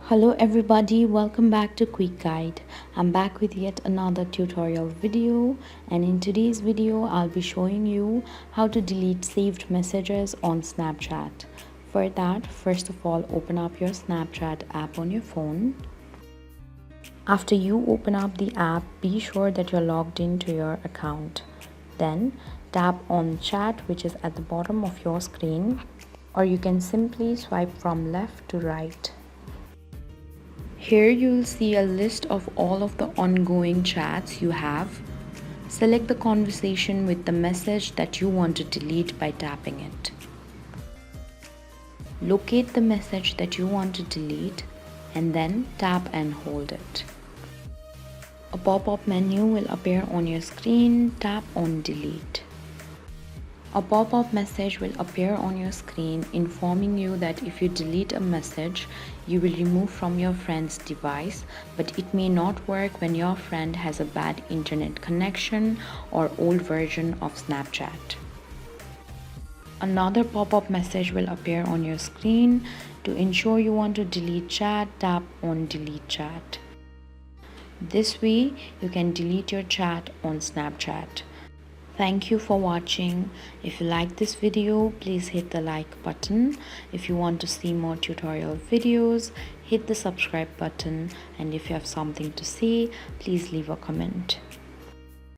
Hello everybody, welcome back to Quick Guide. I'm back with yet another tutorial video, and in today's video I'll be showing you how to delete saved messages on Snapchat. For that, first of all, open up your Snapchat app on your phone. After you open up the app, be sure that you're logged into your account. Then tap on chat, which is at the bottom of your screen, or you can simply swipe from left to right. Here you'll see a list of all of the ongoing chats you have. Select the conversation with the message that you want to delete by tapping it. Locate the message that you want to delete and then tap and hold it. A pop-up menu will appear on your screen. Tap on delete. A pop-up message will appear on your screen informing you that if you delete a message, you will remove from your friend's device, but it may not work when your friend has a bad internet connection or old version of Snapchat. Another pop-up message will appear on your screen. To ensure you want to delete chat, tap on delete chat. This way, you can delete your chat on Snapchat. Thank you for watching. If you like this video, please hit the like button. If you want to see more tutorial videos, hit the subscribe button. And if you have something to say, please leave a comment.